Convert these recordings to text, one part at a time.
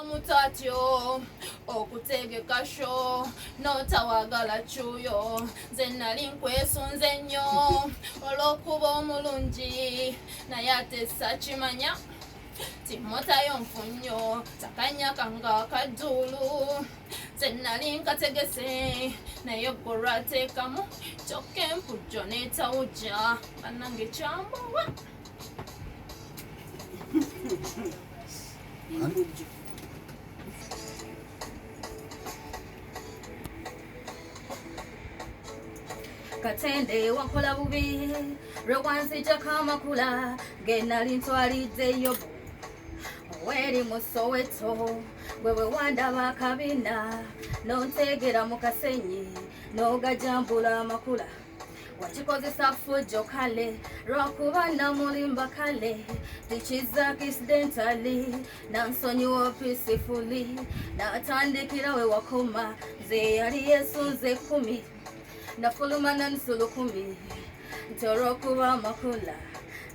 Mutatyo okutegeka sho notawagala chuyo zenali nkwesunze nnyo olw'okuba omulungi naye ate sakimanya timotayo nfunyo takanyakanga kaddulu zenali nkategese naye ggwe olwateekamu kyokka empujjo n'etawujja bannange kyambowa. Katende wankola bubi lwewanzijjako amakula ge nali ntwaliddeyo weri mu Soweto gwe bwe wandaba akabina n'onteegera mu kasenyi n'ogajambula amakula wakikozesa fujjo kale lwakuba namulimba kale tikiza accidentally nansonyiwa peacefully natandikira we wakoma nze yali yesunze 10 nafuluma nansulu 10 nti olw'okuba amakula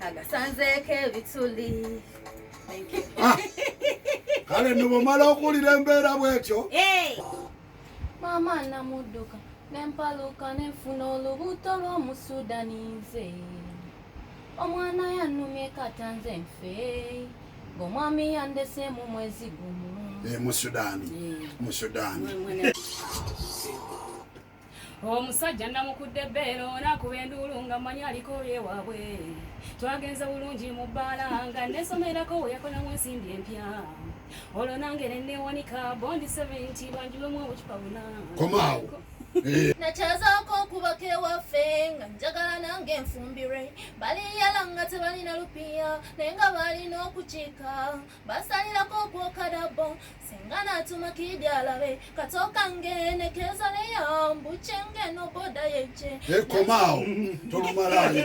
agasanzeeko ebituli. Kale nubomala okulira embeera bwetyo maama namudduka nempaluka nenfuna olubuto lw'omusudanize omwana yannumye katanze nfe ng'omwami yandese mu mwezi gumu Musudani omusajja namukudde ebbeero nakuba enduulu nga manyi aliko olyewaabwe twagenza bulungi mu bbaala nga nesomerako we yakolamu ensimbi empya olwo nange nenewanika bondi 70 banjulemu obucupa buna komaawo nakyazaako okubaka ewaffe nga njagala nange enfumbire baliyala nga tebalina lupiya naye nga balina okukiika basalirako okwokadabo singa naatuma kidi alabe katookange nekeeza neyambukyenge no boda yekye komaawo tolumalayo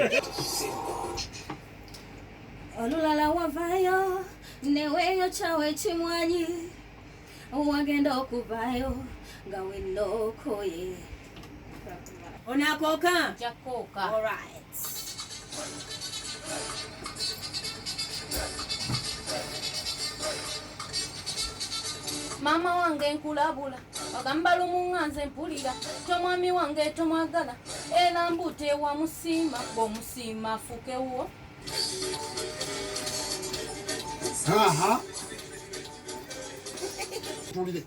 olulala wavaayo neweeyo kyawe ekimwanyi wagenda okuvaayo nga wenookoye onakooka jakooka. alright maama wange nkulabula bagamba lumunga nze mpulira tomwami wange tomwagala era mbute wamusiima bw'omusiima afukewo. tulire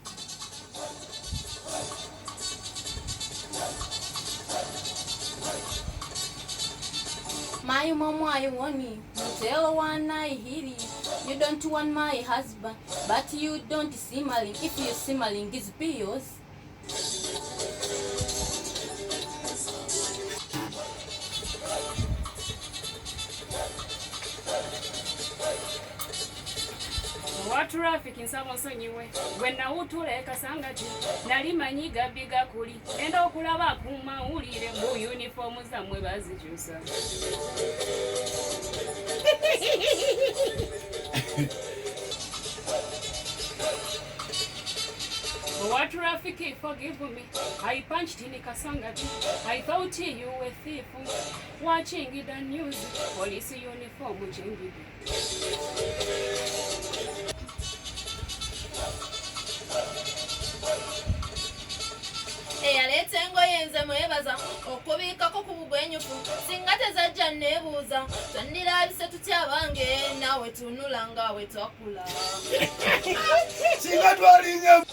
My mom, I want you. Tell one I hear you. You don't want my husband, but you don't simmerling. If you simmerling is bills. wa traffic nsaba nsonyiwe gwe nawutula ekasangati nali manyi gabbi gakuli enda okulaba akumawulire mu yunifoomu zammwe bazikyusa. What traffic, forgive me. I punched in Kasangati. I thought you were thief. Watching the news, police uniform changing. Eyaleeta engoye nze mwebaza okubiikako ku bugwenyufu singa tezajja neebuuza twandiraabise tutya abange naawe tunula ngaawe twakula. singa twalinye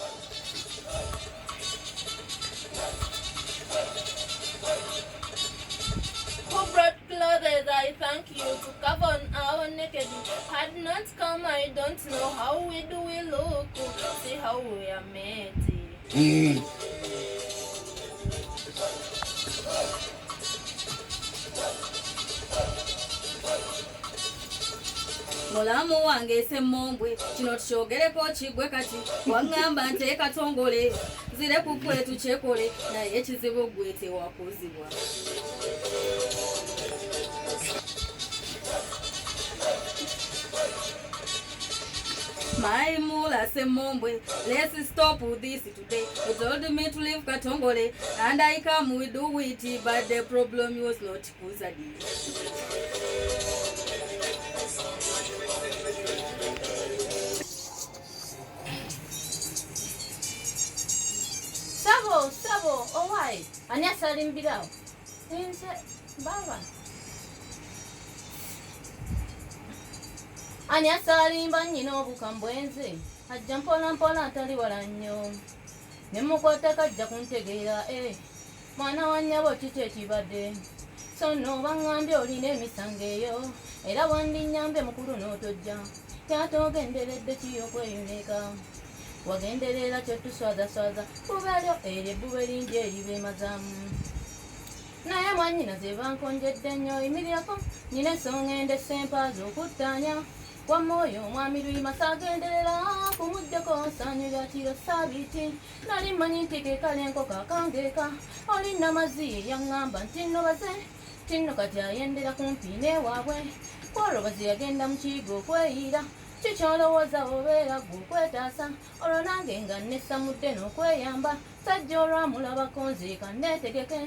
Who brought clothes? I thank you to cover our nakedness. Had not come, I don't know how we look. See how we are made. Mulamu wange semmombwe kino tukyogereko kigwe kati waŋŋamba nteeka tongole zire ku kwetu kyekole naye ekizibu gwe tewakuzibwa. My mula semmombwe, let's stop this today. You told me to leave Katongole and I come we do it, but the problem was not Kuzadi. Aye, ani asalimbirawo? Nse baba. Ani asalimba nnyina obukambwenze ajja mpola mpola atali wala nnyo ne mukwata kajja kuntegeera mwana wa nnyabo kiki ekibadde so nno baŋŋambye olina emisango eyo era wandinnyambye mukulu n'otojja kyate ogenderedde kiyokweyuneka wagenderera kyetuswazaswaza bubalyo eryo ebbuba eringi eriba emazaamu naye mwannyina ze bankonjedde nnyo oyimirirako nyina ensonga endese empaazi okuttaanya wamwoyo omwami Luyima saagenderera kumuddeko nsaanyo lya kiro saabiti nali mmanyi nti keekala enkoko akangeeka olina mazi yaŋŋamba nti nno baze tinno kati ayendera kumpi n'ewaabwe kwolwobazi yagenda mu kiyigo okweyiira kikyolowooza obeera gwe okwetaasa olwo nange nga nnesamudde n'okweyamba sajja olwamulabako nziika nneetegeke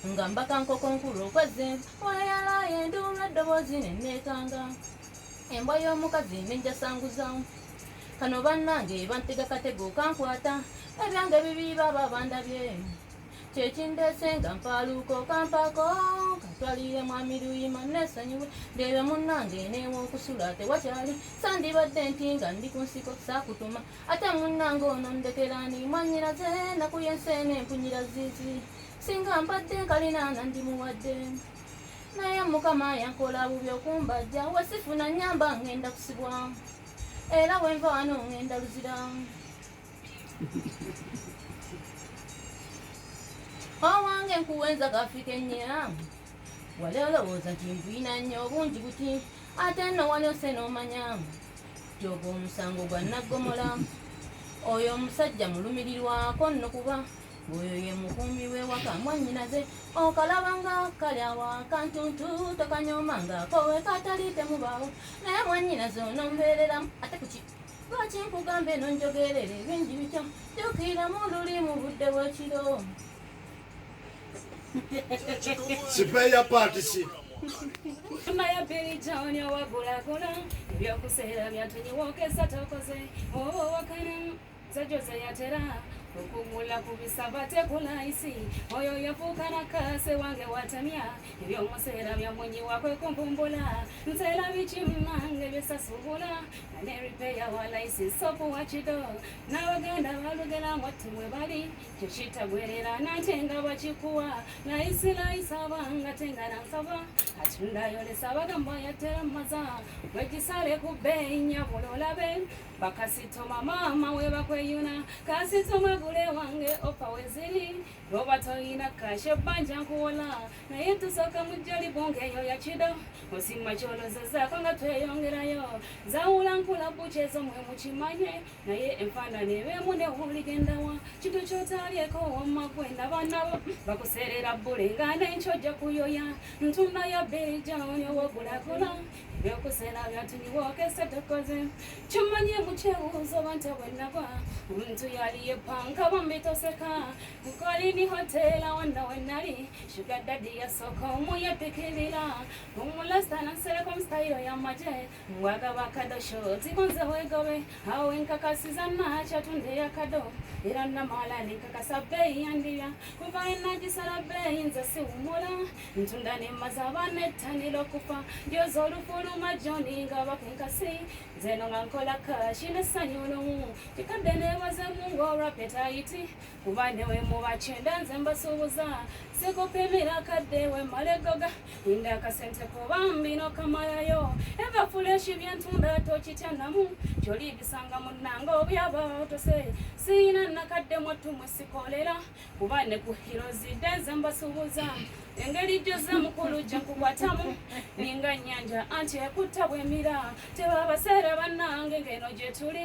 nga mbaka nkoko nkulu okwezemba wayalayo enduula eddoboozi nenneekanga embwa y'omukazi nenjasanguzamu kano bannange bantega katego kankwata ebyange bibiri baba bandabye kyekindeese nga mpaaluuka okampaako katwalire mwami Luyima nesonyiwe ndebe munnange neewa okusula tewakyali sandibadde nti nga ndi ku nsiko saakutuma ate munnange ono ndekerani mwannyiraze nakuyenseene empunyira zizi singa mbadde nkalinaana ndimuwadde naye mukama yankola bubi okumbajja wesifuna nnyamba ngenda kusibwa era bwenva wano ngenda luzira owange nkuwenza gafika ennyera wali olowooza nti nvuyina nnyo obungi buti ate nno walyose n'omanya gyoga omusango gwa naggomola oyo omusajja mulumirirwako nno kuba oyo ye mukuumi w'ewaka mwannyinaze okalaba nga kali awa kantuntu tokanyoma ng'akowe katali temubaawo naye mwannyinaze onombeereramu ate kuki lwaki nkugambe nonjogerera ebingi bityo jjukiramu luli mu budde bw'ekiro Sipeya patisi. Maya Billy John wagulagula ebyokuseera byatunyiwookesa tokoze wakana zajoze yatera okumula kubisaba tekulaisi oyo yafuuka nakase wange watamya ebyomuseera byamunyiwa kwekumpumbula nseera bikimunange byesasubula naneripeya walaisi sopu wakido n'abagenda balugera mwattu mwe bali kyo kitagwerera nate nga bakikuwa laisi abanga tenga nansaba atundayolesa bagamba yatera maza wegisale ku bbeeyi nyabula olabe bakasitoma maama we bakweyuna kasitoma gule wange opa weziri roba toyina kashe banja nkuwola naye tusooka mujjali bongeyo yakido osima kyolozezaako nga tweyongerayo zawula nkula bucezo mwe mukimanye naye enfaanana ebeemu newuligendawa kintu kyotalyeko wamagwenda banabo bakuseerera bbule nga nenkyoja kuyoya ntunda ya Billy John owogulagula ebyokuseera byatunyiwookesa tokoze kimanye mukyewuuzo bante bwenagwa omuntu yali yepanka bambitoseka nkolini hotela wonna wennali sugar daddy yasooka omuyapikirira omulasita nansereko mustayiro yamaje mwagaba kado shoti konze wegobe awo enkakasiza nakyatunde yakado era namala nenkakasa bbeeyi yandibya kuva enagisala bbeeyi nze siwumula ntunda nemaze abaana ettanira okufa njoza olufuluma joni nga bakenkasi zeno nga nkola kashi nessanyu olumu kikadde neebazemu ng'olwapetayiti kuba newe mubakyenda nze mbasuubuza sikupimira kadde we malegoga inda akasente kubambi nokamalayo eva fuleshi byentunda tokityannamu kyoli bisanga munnanga obyaba otose siina nakadde mwattu mwesikolera kuba ne ku hirozidde nze mbasuubuza engeri gyozze mukulu gye nkukwatamu ninga nnyanja anti ekutta bwemira tebabaseera bannange ng'eno gye tuli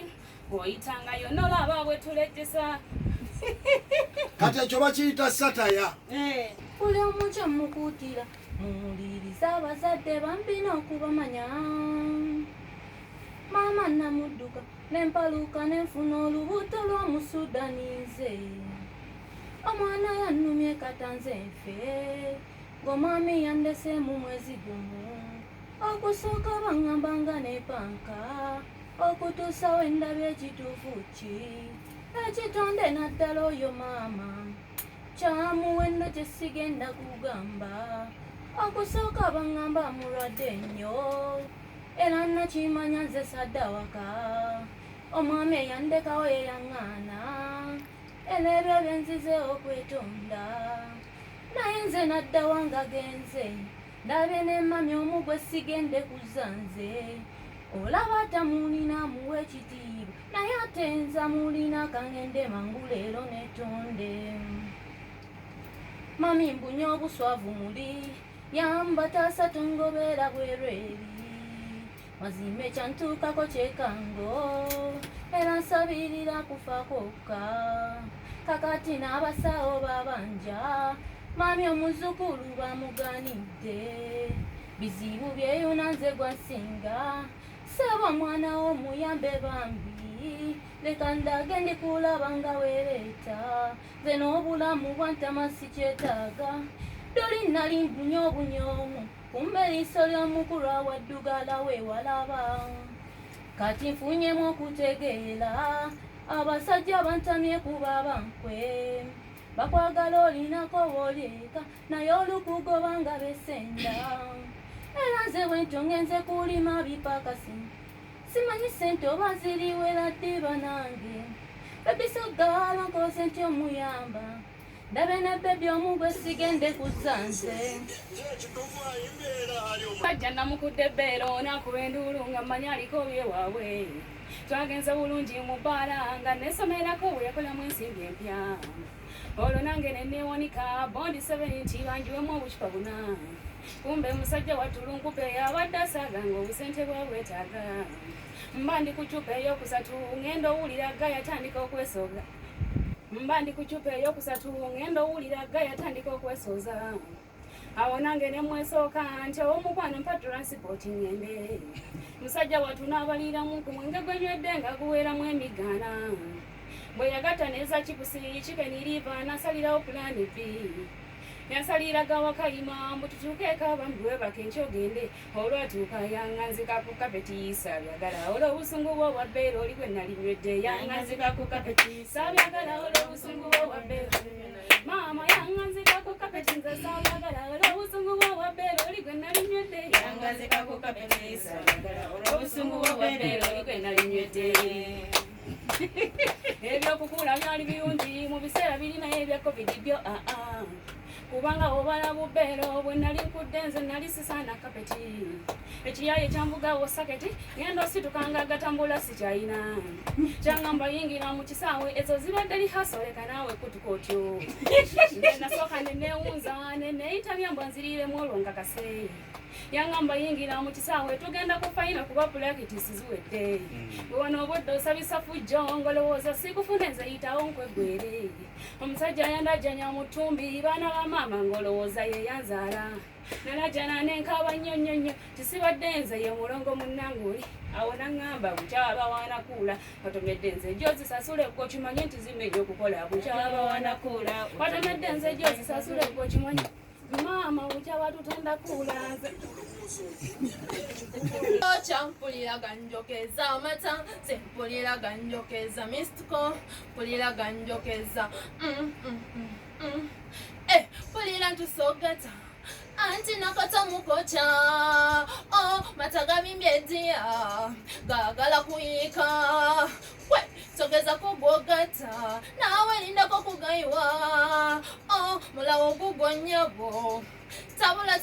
bw'oyitangayo nolaba bwe tulejjesa Kati ekyo bakiyita sataya. buli omu kyemukuutira muwuliriza abazadde bampina okubamanya maama namudduka nempaluuka nenfuna olubuto lw'omusudanize omwana yannumye katanze nfe ng'omwami yandese mu mwezi gumu okusooka baŋŋambanga nepanka okutuusa wendabye ekituufu ki ekitonde naddala oyo maama kyamuwendo kye sigenda kugamba okusooka baŋŋamba mulwadde nnyo era nakimanya nze sadda waka omwami eyandekawo yeyaŋŋaana era ebyo byenzize okwetonda naye nze naddawa nga genze ndabye ne mami omu gwe sigende kuzza nze olaba tamulina muwa ekitiibwa naye ate nza mulina kangende mangu leero netonde mami mbunya obuswavu muli yamba taasa tungobeera bwerweri mazima ekyantuukako kyekango era nsabirira kufa kwokka kakati n'abasawo babanja mami omuzukulu bamuganidde bizibu byeyuna nze gwansinga saba mwana w'omuyambe bambi leka ndage ndikulaba nga weereeta nze n'obulamu bwantama sikyetaaga doli nali mbunya obunyoomu kumbe liiso ly'omukulu awaddugala weewalaba kati nfunyemu okutegeera abasajja bantamye kuba bankwe bakwagala olinako bwolyeka naye olukugoba nga besenda era nze bwentongenze kulima bipakasi simanyi sente oba ziriwera ddiba nange bebisogala nkoze nti omuyamba ndabe ne bebi omu gwe sigende kuzza nze Sajja namukudde bbeero nakuba enduulu nga mmanyi aliko byewaabwe twagenze bulungi mu bbaala nga nesomerako bwe yakolamu ensimbi empya olwo nange neneewonika bondi 70 banjiwemu obucupa 4 kumbe musajja watulunkupe yabadde asaaganga obusente bwa bwetaaga mba ndi ku cupa eyokusatu ngenda owulira ga yatandika okwesoga yatandika okwesooza awo nange nemwesooka nti owomukwano mpa transport ngende musajja watunaabaliramu ku mwenge gwenywedde nga guweramu emigaana bwe yagatta neza kipusi chikeniriva nasalirawo pulani B yasaliraga wakayima mbu tutuukeeko abambi webaka enkyogende olwatuuka yanganzika ku kapeti saabyagala olwo obusungu bwo obwa bbeera oli gwe nalinywedde yanganzika ku kapeti saabyagala olwo obusungu bwo obwa bbeera maama yanganzika ku kapeti nze saabyagala olwo obusungu bwo obwa bbeera oli gwe nalinywedde yanganzika ku kapeti saabyagala olwo obusungu bwo obwa bbeera oli gwe nalinywedde ebyokukuula byali birungi mu biseera birina ebya covid byo kubanga obala bubbeero bwe nali nkudde nze nali sisaana kapeti ekiyaye kyambugawo saketi ngenda ositukanga agatambula sikyayina kyangamba yingira mu kisaawe ezo zibadde lihasoleka naawe kutuka otyo nasooka neneewunza neneeyitabya mbwa nziriiremu olwo nkakase yangamba yingira mu kisaawe tugenda kufayina kuba pulakitisi ziwedde wano obwedde osabisa fujjo ngolowooza sikufune nze yitawo nkweggwere omusajja yandajjanya mu ttumbi baana ba maama ngolowooza ye yanzaala nalajjana nenkaaba nnyonnyonnyo tisibadde nze ye mulongo munnanguli awo naŋŋamba bukyaba waanakuula watomedde nze jjo zisasule gwe okimanyi nti zimejja okukola bukyaba waanakuula watomedde nze jjo zisasule gwe okimanyi maama bukyaba tutenda kuula nze mpulira ganjokeza amata nze mpulira ganjokeza mistiko mpulira ganjokeza mpulira ntusogata anti nakatamukoca mata gabimbye eddiya gaagala kuyiika we togezako gwogata naawe lindako kugayiwa mulawo gugonyabo tabula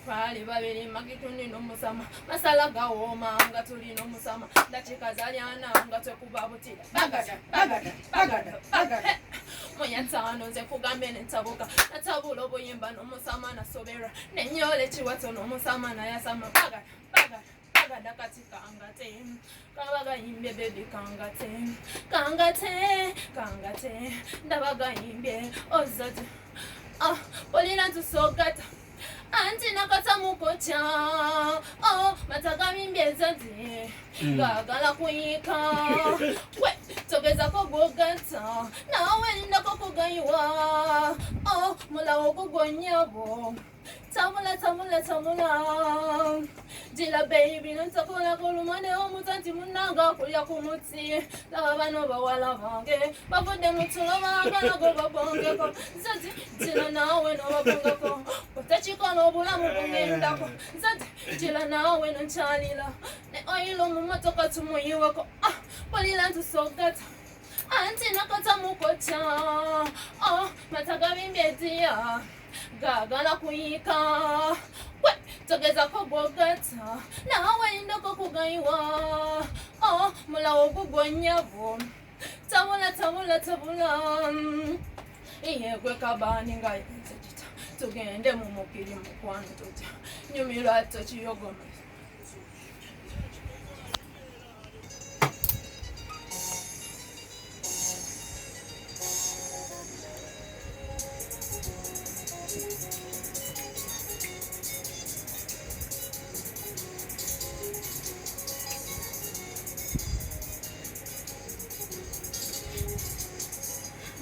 twali babiri magitundi n'omusama masala gawooma nga tuli n'omusama dakiika zalyana nga twekuba butira bagada muyataano nze kugambe nentabuka natabula obuyimba n'omusama nasoberwa nenyola ekiwato n'omusama nayasama bagada kati kangate kabagayimbye bebi kangate ndabagayimbye ozati polina ntusogata anti nakatamukoca matagabimbye ezazi gaagala kuyiika we togezako gwogata naawe lindako kugayiwa mulawo gugonyabo tamula Jila baby ntakola kolumane omutanti munanga kulya kumutsi laba bano bawala bange bavude mutulo bagala go babongeko zati jila nawe no babongeko kutachikola obulamu bungendako zati jila nawe no chalila ne oyilo mu motoka tumuyiwako polila ntusogata anti nakata mukocha mataga bimbetia gagala kuyika togeza ko bogata nawe ndoko kugaiwa mulawo gugonyabo tabula iye gwe kabani ngai tugende mu mukiri mukwano tutya nyumira tochiyogoma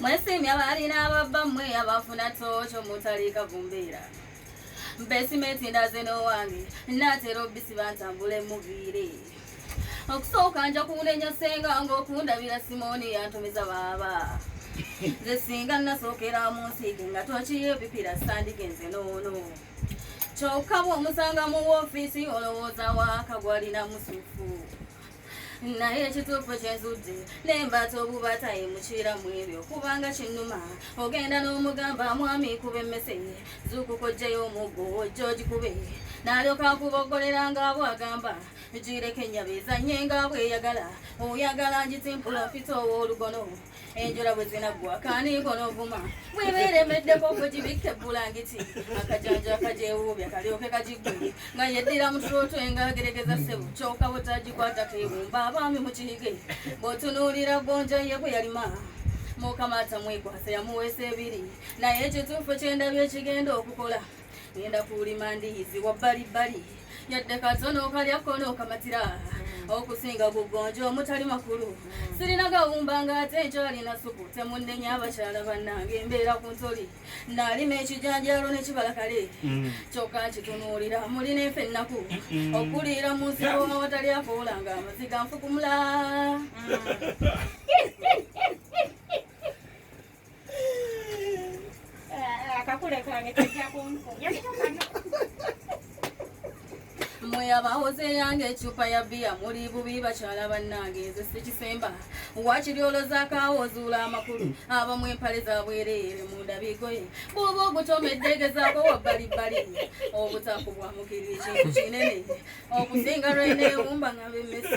Mwesimi abalina ababamwe abafuna tocho mutalika kumbira mbesimeti ndazeno wange natera obisi bantambule mubire okusooka nja kunenya senga ng'okundabira Simoni yantumiza baba nze singa nasookera mu nsige nga tokiyo ebipira sandigenze noono kyokka bw'omusanga mu woofiisi olowooza waaka gwalina musufu naye ekituufu kyenzudde n'embata obubata emukiira mu ebyo kubanga kinnuma ogenda n'omugamba mwami kuba emmese zuukukojjayo omuggo ojja ogikube n'alyoka akuboggolera ng'abo agamba gireke ennyaba ezannye nga bweyagala oyagala ngitimpula mfite ow'olugono enjola bwe zinaggwa kaaniigono vuma bwebeeremeddeko kwe gibikke ebbulangiti akajanja akagyewuubya kalyoke kagiggwe nga yeddira mu tulotwe ng'ageregeza ssebo kyokka butagikwata keebumba abaami mu kiyige bw'otunuulira gonja ye bwe yalima mukamata mwekwasa yamuweesa ebiri naye ekituufu kyendabye ekigenda okukola ngenda kuwulima ndiizi wabbalibbali yadde katono kalyako n'okamatira okusinga gugonjo omutali makulu sirina gawumba ng'ate nkyalina supu temunnenya abakyala bannange embeera ku ntoli naalima ekijanjalo ne kibala kale kyokka nkitunuulira mulina enfe ennaku okuliira mu nsiko awatali akoola ng'amaziga nfukumula akakule kange kajja kunfunya mwe abahoze yange ecupa ya bia muli bubi bakyala bannange nze sikisemba wakiryolozaako ozuula amakulu abamu empale zabwereere munda bigoye bw'oba ogutomedde gezaako wabbalibbali obutakubwa mukiri ekintu kinene okusinga lweneewumba nga bemmese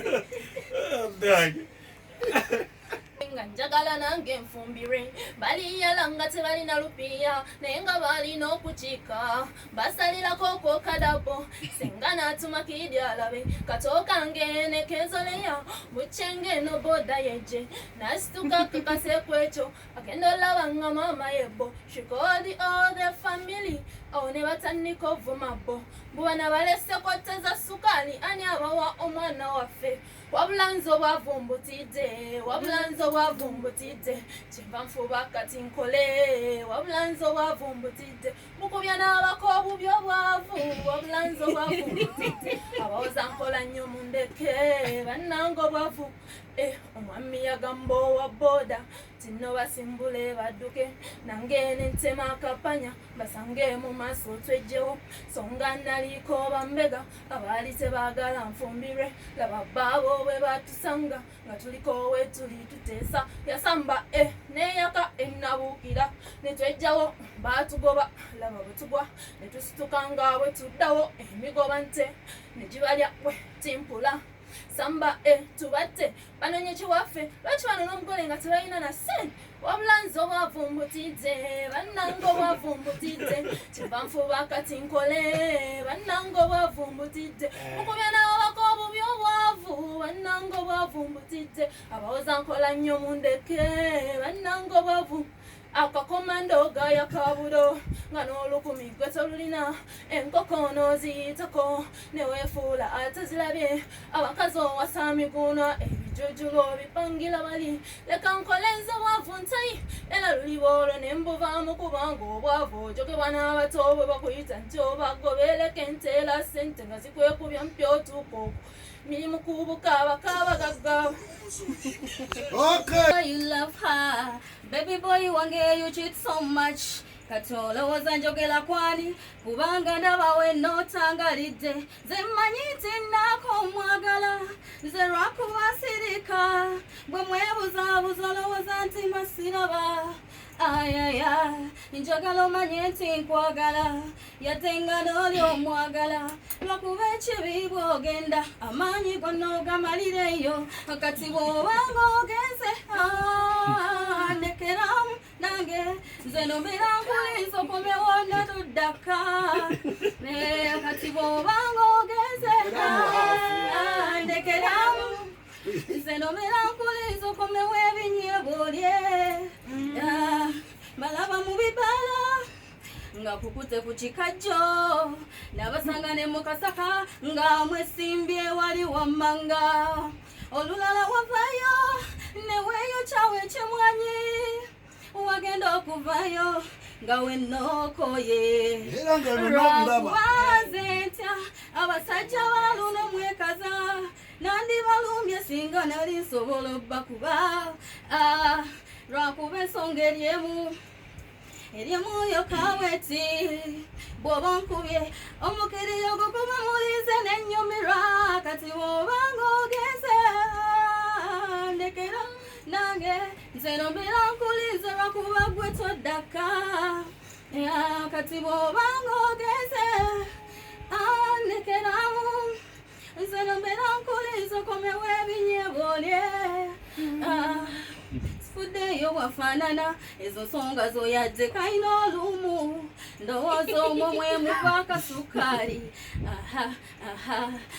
nga njagala nange nfumbire baliyala nga tebalina lupiya naye nga balina okukiika basalirako okokadabo singa n'atuma kidi alabe katookange nekenzoleya bukyenge eno boda yeje nasituka kakaseku ekyo agenda olaba nga maama yebbo she called all the family awo ne batandika ovuma bo bubana balese kotte za sukaali ani abawa omwana waffe wabula nze obwavumbutidde kyenva nfuba kati nkole wabula nze obwavumbutidde mukubya n'abako obubi obwavu wabula nze obwavumbutidde abawoza nkola nnyo mundeke bannanga obwavu omwami yagamba owa boda tino basimbule badduke nange nentema akapanya basange mu maaso twejjewo songa naliko bambega abaali tebaagala nfumbirwe laba baabo bwe batusanga nga tuliko we tuli tuteesa yasamba neyaka ennabuukira netwejjawo baatugoba laba bwe tugwa ne tusituka nga bwe tuddawo emigoba nte ne gibalya bwe timpula samba tubatte banonye kiwaffe lwaki bano n'omugole nga tebalina na sente wabula nze obwavumbutidde bannanga obwavumbutidde kiva nfuba kati nkole bannanga obwavumbutidde mukubya n'ababaka obubi obwavu bannanga obwavumbutidde abawoza nkola nnyo mundeke bannanga obwavu akakomando gaya kabudo nga n'olukumi gwe tolulina enkoko n'oziyitako ne weefuula ate zirabye abakazi owasa miguno ebijujulo bipangira bali leka nkolenza bwavu ntayi era luliba olwo ne mbuvaamu kubanga obwavu ojogebwa n'abato bwe bakuyita nti obagobeleka enteera ssente nga zikwekubya mpya otuuka mirimu kubukabakabagagga. Okay. You love her, baby boy wange you cheat so much. Katolowooza njogera kwani kubanga ndaba we notangalidde ze mmanyi nti nnaako omwagala nze lwakubasirika bwe mwebuzaabuza olowooza nti masiraba ayaya njagala omanye nti nkwagala yate nga n'oli omwagala lwakuba ekibi bw'ogenda amaanyi gonna ogamalireyo kati bw'obanga ogenze ndekeramu nange nze nomera nkulinza okomewo natuddaka kati bw'obanga ogenze ndekeramu nze nomera nkulinza okomewo ebinyebolye balaba mu bibala nga kukute ku kikajjo nabasanga ne mu kasaka nga mwesimbye wali wammanga olulala wavayo ne weeyo kyawe ekimwanyi wagenda okuvayo nga wenookoye lwakubaze ntya abasajja baluno mwekaza nandibalumbye singa nali nsobola obbakuba lwakuba ensonga eryemu yokaweti bw'oba nkubye omukiriyo gukuba mulize n'ennyumirwa kati bw'obanga ogeze ndekera nange nze nombera nkulize lwakuba gwe toddaka kati bw'obanga ogeze ndekeramu nze nombera nkulize okomewo ebinyebolye fuddeyo wafaanana ezo nsonga zoyadde kayina olumu ndowooza omwo mwemuva akasukaali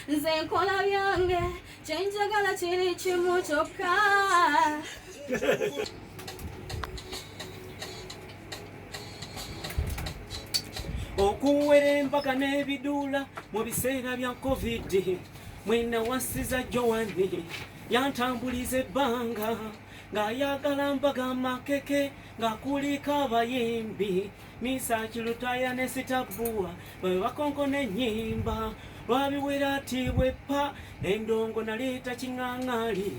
nze nkola byange kyenjagala kiri kimu kyokka. okuwera empaka n'ebiduula mu biseera bya covid mwena wasiza Joani yantambuliza ebbanga ng'ayagala mpaga makeke ng'akulika abayimbi Misa Kirutaya ne Sitabuwa bwe bakonkona ennyimba lwabiwera ati bwepa endongo naleeta kiŋŋaŋŋaali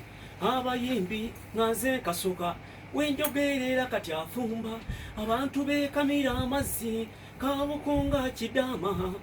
abayimbi ngaze kasuka wenjogerera kati afumba abantu beekamira amazzi kabukunga kidama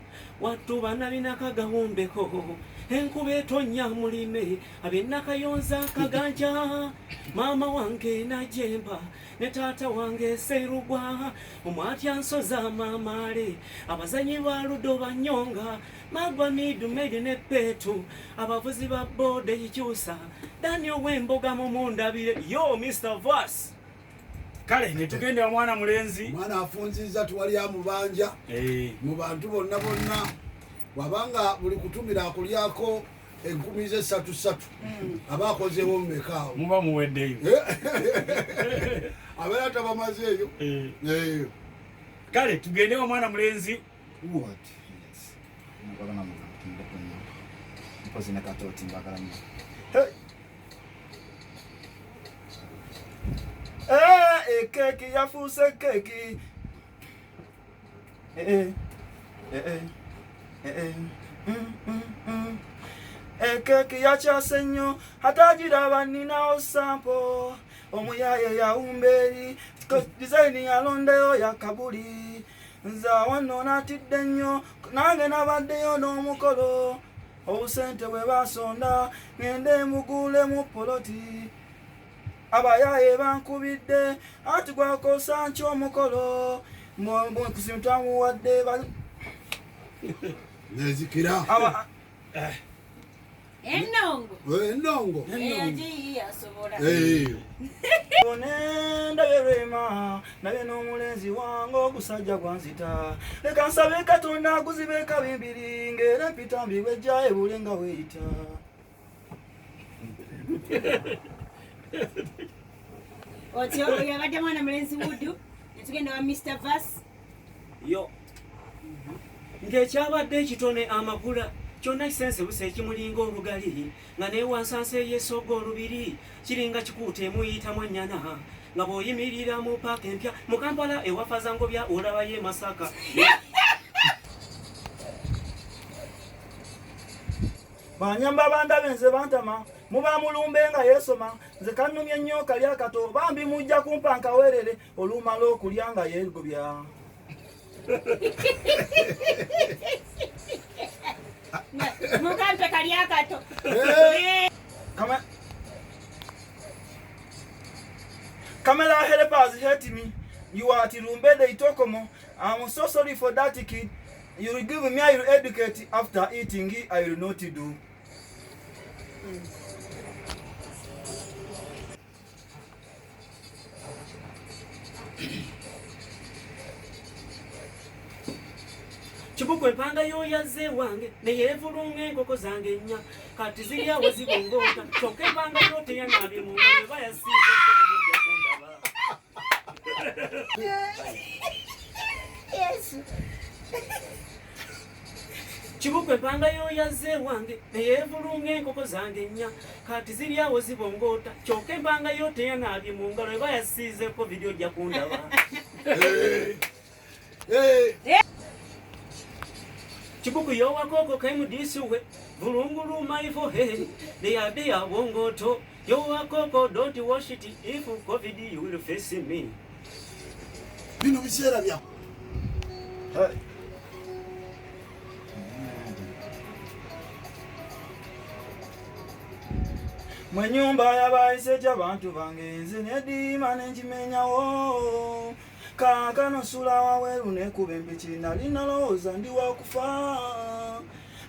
wattu banabina kagawombeko enkuba etonnya mulime abenakayonza kaganja mama wange najemba ne taata wange serugwa omwatya nsoza mamale abazanyi ba ludo banyonga magwa midu mede ne petu abavuzi ba bode ikyusa Daniel Wemboga mumundabire yo Mr. Voss kale netugende wa mwana mulenzi mwana afunziza tuwali amubanja mu bantu bonna bonna wabanga buli kutumira akulyako 13 abakozeewo mmekaawo muba muweddeyo abeera tabamazeeyo kale tugende wa mwana mulenzi keki yafuuse keki keki yakyase nnyo atagiraba nninawo sampo omuyaye yawumberi dizayini yalondeyo yakabuli nze wano natidde nnyo nange nabaddeyo n'omukolo obusente bwe basonda ngende mugule mu poloti abayaye bankubidde ati gwakosa nki omukolo kusimutamuwadde nezikira Enongo ndabye lwema nabye n'omulenzi wange ogusajja gwanzita leka nsabe katonda aguzibe kabimbiri ng'era mpita mbibwejja ebule nga weeyita. Otyo yabadde mwana mulenzi Wudu netugenda wa Mr. Vas yo ng'ekyabadde ekitone amagula kyonna kisense busa ekimulinga olugali nga neewansansa eyeesooga olubiri kiringa kikuuta emuyitamu ennyana nga bw'oyimirira mu paaka empya mu Kampala ewafa Zangobya olabayo e Masaka. banyamba bandabe nze bantama muba mulumbe nga yeesoma nze kannumya ennyo kali akato bambi mujja kumpa nkaweerere olumala okulya nga yeegobya. mukampe kali akato. Camera helpers hate me. You are Tirumbe de Itokomo. I'm so sorry for that kid. You will give me, I will educate. After eating it, I will not do. Chibuku empanga yo yazze wange neyeevulunga enkoko zange ennya kati ziri awo zibongoota kyokka empanga yo teyanabye mu ngalo eba yasiize okubijja kundaba. Yesu. Chibuku empanga yo yazze wange neyeevulunga enkoko zange ennya kati ziri awo zibongoota kyokka empanga yo teyanabye mu ngalo eba yasiize covid ojja kundaba. Chibuku yo wakoko kaimu disuwe vulungulu maivo he they are there wongoto yo wakoko don't wash it if covid you will face me. Bino biseera bya Mwe nyumba yabayise gy'abantu bange nze neddiima nenkimenyawo kaakano sula waweeru nekuba empiki nali nalowooza ndi wakufa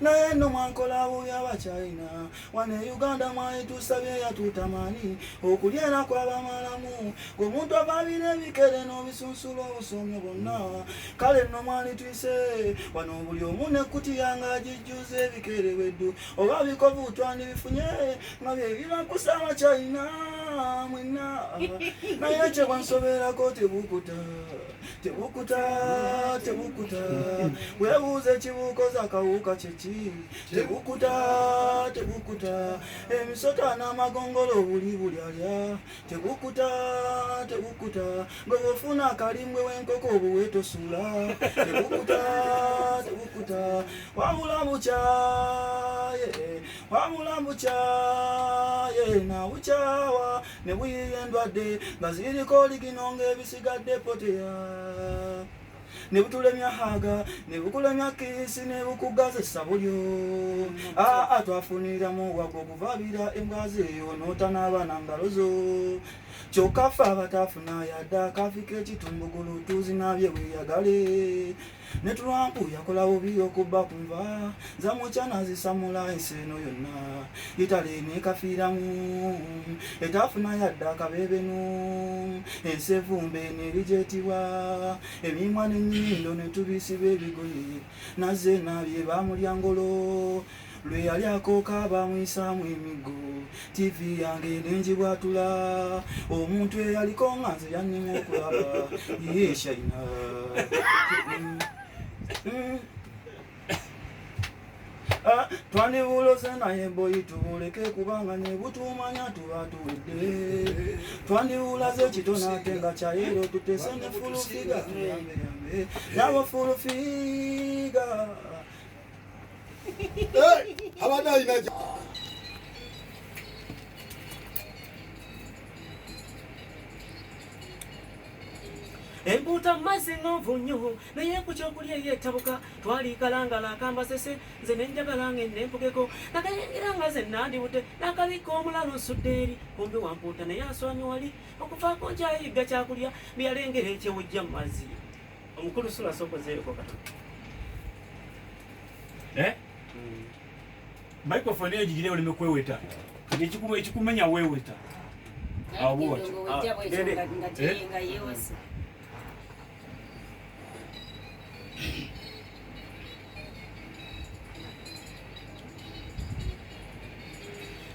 naye nno mwankola bubi abakyayina wano e Uganda mwayitusabye yatutamani okulyera kw'abamalamu ng'omuntu avaabira ebikere n'obisunsula obusomyo bonna kale nno mwalitwise wano buli omu nekkutiya ng'agijjuza ebikere weddu oba bikovu twandibifunye nga bye bibakusa abakyayina mwenna naye kye bwansoberako tebukuta weebuuza ekibuukoza akawuka kyeki tebukuta emisota n'amagongolo buli alya tebukuta gwe bwofuna akalimbwe w'enkoko obuweetosuula tebukuta wabula bukyaye nabukyawa ne buyiye endwadde nga ziriko ligino ng'ebisigadde poteya ne butulemya haga ne bukulemya kisi ne bukugazesa bulyo twafuniramu wagwo okuvaabira embwazi eyo n'otanaaba na ngalo zo kyokka ffe abatafuna yadde akafika ekitumbugulu tuzinabye bweyagale ne Trump yakola bubi okubba ku nva zamukyana zisamula ensi eno yonna Italy nekafiiramu etafuna yadde akabeebenu ensi evumbe nerigyetibwa emimwa n'ennyindo ne tubisiba ebigoye nazze nabye bamulya ngolo lwe yali akooka bamuyisaamu emigo TV yange nenjibwatula omuntu eyaliko nga nze yannema okulaba ye shayina twandibuuloze naye boyi tubuleke kubanga ne butumanya tuba tuwedde twandibuulaze ekitona ate nga kyayero tutese ne fulufiga tuyambe nabo fulufiga abadde alina empuuta mu mazzi ng'ovu nnyo naye ku kyokulya eyeetabuka twaliikalangala akambasese nze nenjagala ng'ende empugeko nakayingira nga ze nandibute nakabikka omulalo nsudde eri kumbi wampuuta naye aswamye wali okufaako nkyayigga kyakulya byalengera ekyewujja mu mazzi omukulu sula sookozeeko katono microphone eyo gigire oleme kweweta ekikumenya weeweta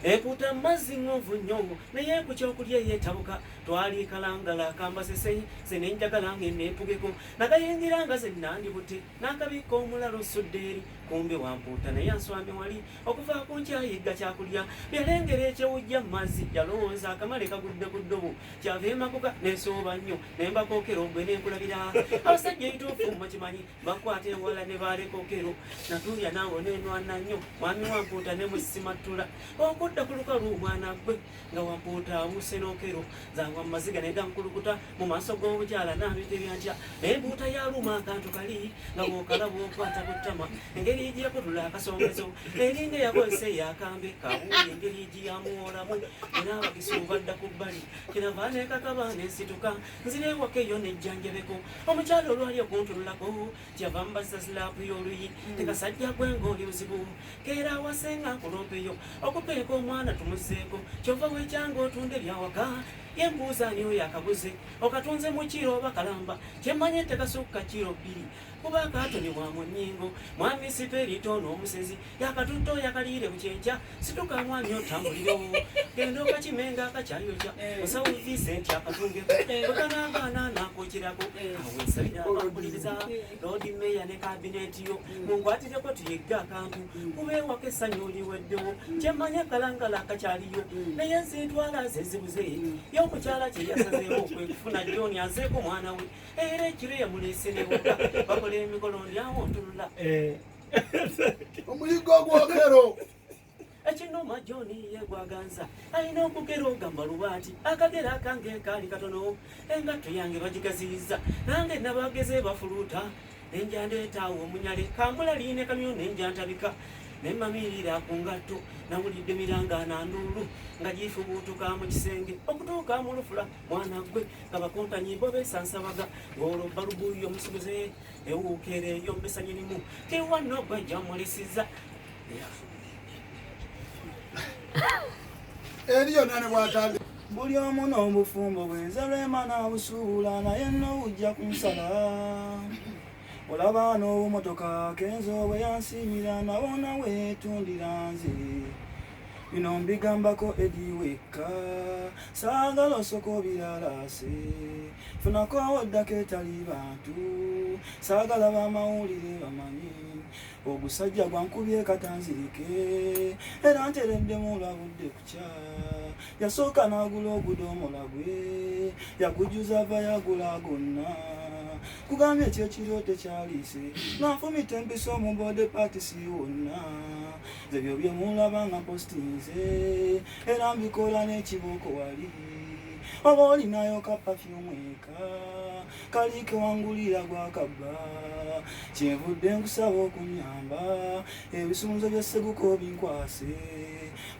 Eputa mazzi ngovu nnyo naye ku kyokulya yeetabuka twali kalangala kambasese zenenjagala ng'enneepugeko nagayingira nga zennandibute n'akabika omulalo osudde eri kumbe wampuuta naye answame wali okuva ku nkyayigga kyakulya byalengera ekyewujja mu mazzi yalowooza akamale kagudde ku ddobo kyava emakuka nesooba nnyo nembakookero gwe nenkulabira abasajja ekituufu mukimanyi bakwata ewala ne baalekokero natulya naawe nenwana nnyo mwami wampuuta ne musimattula okudda ku lukalu omwana gwe nga wampuuta awuse n'okero zangwa mu maziga nedankulukuta mu maaso g'obukyala n'abitebya ntya empuuta yaluma akantu kali nga bw'okalaba okwata ku ttama engeri gyekutula akasongezo eringa yakozesa eyakambe kawuuli engeri gyamuwolamu era abakisuubadda ku bbali kinava nekakaba nesituka nzira ewaka eyo nejjanjabeko omukyala olwali okuntunulako kyava mubasa silaapu y'oluyi tekasajja gwe ng'oli buzibu keera awasenga nkulompeyo okupeeka omwana tumuzeeko kyova wekyanga otunde byawaka yembuuza ani oyo akaguze okatunze mu kiro oba kalamba kyemmanye tekasukka kiro 2 kuba akatonebwa mu nnyingo mwami siperitono omusezi yakatutto yakaliire ku kyenkya situka mwami otambulirewo genda okakimenga akakyayokya osawo visenti akatungeko okanagaana nakookirako awensabira abampuliriza loodi meya ne kabineti yo mungwatireko tuyigga akantu kuba ewaka essanyu oliweddewo kyemmanye kalangala akakyaliyo naye zintwala zezibuze y'omukyala kye yasazeewo okwekufuna joni azeeko mwana we era ekiro yamuleese newaka bakola emikolo ndyawo ntunula Omuyigo ogwokero. ekinoma joni yegwaganza alina okugera ogamba lubaati akagera akange kaali katono engatto yange bagigaziyiza nange nabageze bafuluuta nenjandeetaawo omunyale kambula liine kamyo nenjantabika nemamirira ku ngatto nawulidde mirangana nduulu nga gifubuutuka mu kisenge okutuuka mu lufula mwana gwe nga bakompanyibo besansabaga ng'olwo balubuuyo omusubuze ewuukeera eyo mbesanyinimu kiwanno gwe jamulisiza Eriyo nane bwatande. buli omu n'obufumbo bwenze lwema n'abusuubula naye nno bujja kunsala olaba n'obumotoka kenzo bwe yansiimira nawona weetundira nze bino mbigambako edi wekka saagala osoko biralase funako awoddako etali bantu saagala bamawulire bamanyi ogusajja gwankubye katanzirike era ntereddemu olwabudde kukya yasooka n'agula ogudomola gwe yagujuza ava yagula gonna kugambye ekyekiro tekyaliise nanfumita empisa omubode patisi wonna ebyo byemulaba nga postinze era mbikola n'ekibooko wali oba olinayo ka pafyumu eka kaliike wangulira gwakabba kyenvudde nkusaba okunyamba ebisunzo by'esseguko binkwase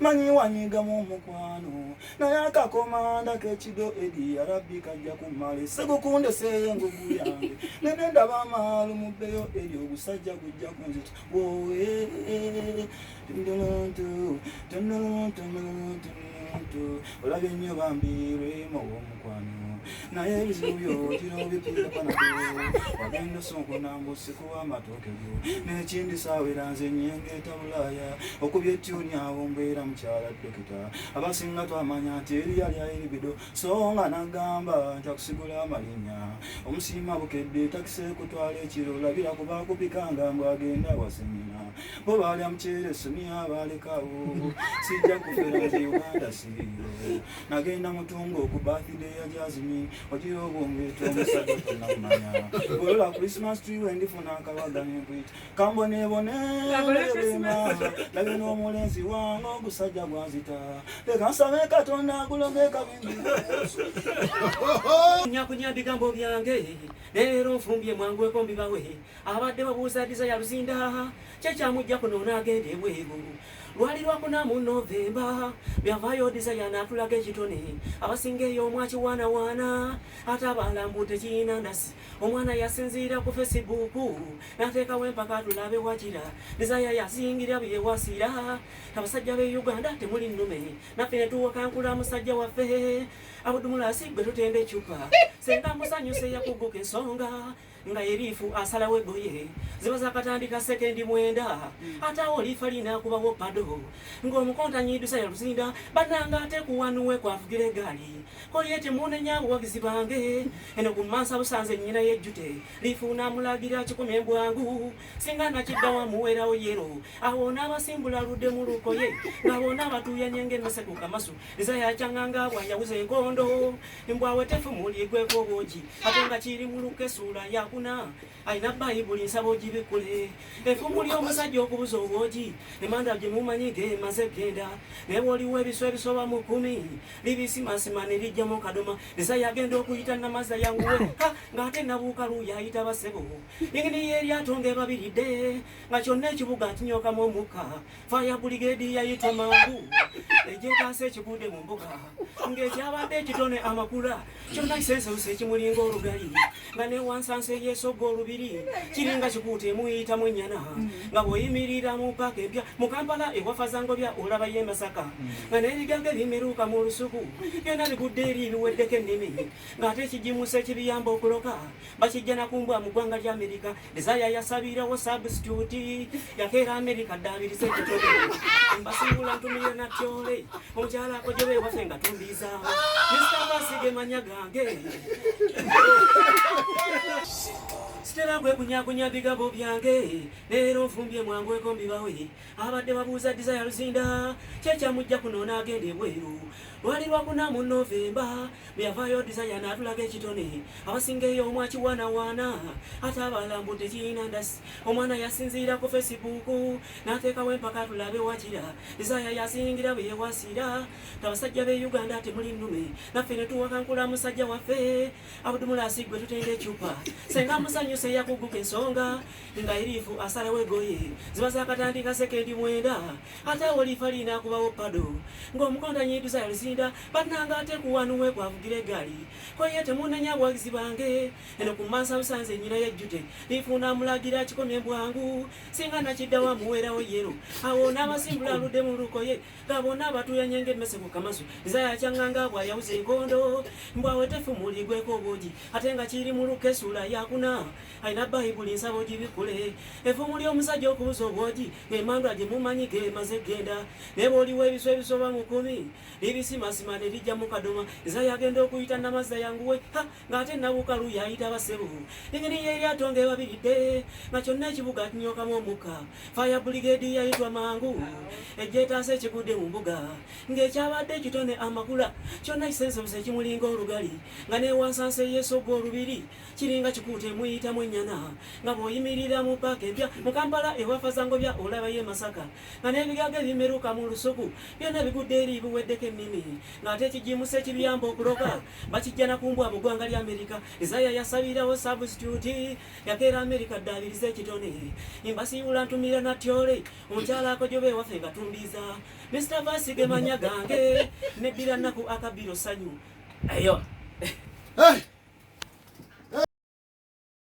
manyi wanyigamu omukwano naye akakomanda k'ekido edi yarabbi kajja kumala essegukundeseeyo engugu yange nene ndaba amaalu mu bbeyo eri ogusajja gujja kunzita wowe olabye nnyo bambirwemu ow'omukwano naye ebizibu byotira obipiirapanado wagenda sonkonambusikuwa amatooke go n'ekindi saawera nze nyengeeta bulaaya okubya etyuni abo mbeera mukyala dokita abasinga twamanya nti eri yali ayiribido so nga nagamba nti akusigula amalinnya omusiima bukedde takise kutwala ekiro labira kubakupikanga mbw agenda wasemina bo baalya muceere suniya baalekawo sijja kufera nze uganda siriyo nagenda mutungo ku birthday ya jazimi ogira obwongeeta omusajja tonamumanya bolola Christmas tree wendifuna akabaga nempwita kamboneebonebema labye n'omulenzi wange ogusajja gwanzita leka nsabe katonda agulongekabimbi nyakunya bigambo byange leero nfumbye mwangweko mbibawe abadde babuuza diza ya luzinda kyekyamujja kuno n'agenda ebweru lwali lwakuna mu Novemba byavaayo desire n'atulaga ekitone abasinga eyo omwakiwaanawaana ate abalambu tekiina ndasi omwana yasinziira ku Facebook n'ateekawo empaka tulabe wakira desire yasingira byewasira abasajja b'e Uganda temuli nnume naffe ne tuwakankula musajja waffe abudumulasi gwe tutenda ecupa senga musanyuse yakugguka ensonga nga erifu asalawo eggoye ziba zakatandika sekendi 9 ate awo lifa linakubawo pado ng'omukontanyidusa yaluzinda bananga ate kuwanuwe kwavugira eggaali koye temunenya buwagizi bange eno ku mansa busanze nnyina yejjute lifu namulagira 10 bwangu singa nakiddawa muwerawo yero awo n'abasimbula ludde mu lukoye nga bonna batuuya nyenge emmese ku kamasu lizayacyanganga bwayawuza enkondo mbwawe tefumuligweko obwogi ate nga kiri mu lukesuula yakuna ayina bayibuli nsaba ogibikule effumu ly'omusajja okubuza obwogi emanda gye mumanyi gemaze genda naye waliwo ebiswa ebisoba mu 10 libisimasima ne lijjamu kadoma lisaya agenda okuyita namazza yanguwe ng'ate nabuuka luuya ayita basebo ingini yeryatonga ebabiridde nga kyonna ekibuga ntinyokamu omukka faya buligedi yayita mangu egyetaasa ekigudde mu mbuga ng'ekyabadde ekitone amakula kyonna kisensewusa ekimulinga olugali nga newansansa eyeesogga olubiri kiringa kikuuta emuyitamu ennyana nga bw'oyimirira mu paaka empya mu Kampala ewafa zangobya olaba y'e Masaka nga n'ebigambo ebimeruuka mu lusuku byonna bigudde eri biweddeko ennimi ng'ate ekigimusa ekibiyamba okuloka bakijja nakumbwa mu ggwanga lya Amerika desaya yasabirawo substitute yakeera Amerika ddaabiriza ekitole mbasimbula ntumire natyole omukyala akojobe waffe nga tumbiza Mr. Basige manya gange sitera kwekunyaakunya bigabo byange leero nfumbye mwangu ekombibawe abadde babuuza Desire Luzinda kyekyamujja kunoona agenda ebweru lwali lwakuna mu Novemba bwe yavaayo Desire n'atulaga ekitone abasinga eyo omwakiwaanawaana ate abalambudde kirina ndasi omwana yasinziira ku Facebook n'ateekawo empaka tulabe wakira Desire yasingira bwe yewasira abasajja b'e Uganda temuli nnume naffe ne tuwakankula musajja waffe Abudumulasi gwe tutenda ecupa senga musanyuse yakuguka ensonga nga erifu asalawo eggoye ziba zakatandika sekendi 9 ate awo lifa linakubawo pado ng'omukondanyi Desire Luzinda bannanga ate kuwanuwe kwavugira eggaali koye temunenya bwagizi bange eno ku mansa busanze nnyina yejjute lifu namulagira 10 bwangu singa nakiddawa muwerawo yero awo n'abasimbula aludde mu lukoye nga bonna batuuya nyenge emmese ku kamasu lizayacyanganga bwayawuza enkondo mbwawe tefumuligweko obwogi ate nga kiri mu lukesuula yakuna ayina bayibuli nsaba ogibikule effumu ly'omusajja okubuza obwogi ng'emandwa gye mumanyi gemaze genda naye bw'oliwo ebiswa ebisoba mu 10 libisimasima ne lijja mu kadoma Desire agenda okuyita namazza yanguwe ng'ate nabuuka luuya ayita basebo engeri yeryatonga ebabiridde nga kyonna ekibuga kinyokamu omukka faya buligedi yayitwa mangu egyetaasa ekigudde mu mbuga ng'ekyabadde ekitone amakula kyonna kisensewusa ekimulinga olugali nga newansansa eyeesogga olubiri kiringa kikuuta emuyitamu ennyana nga bw'oyimirira mu paaka empya mu Kampala ewafa zangobya olaba y'e Masaka nga n'ebigaga ebimeruuka mu lusuku byonna bigudde eri biweddeko ennimi ng'ate ekigimusa ekibiyamba okuloka bakijja nakumbwa mu ggwanga lya Amerika Desire yasabirawo substitute yakeera Amerika ddaabiriza ekitone mbasiibula ntumira natyole omukyala akojobe waffe nga tumbiza Mr. Basige manya gange neddira nnaku akabiro sanyu eyo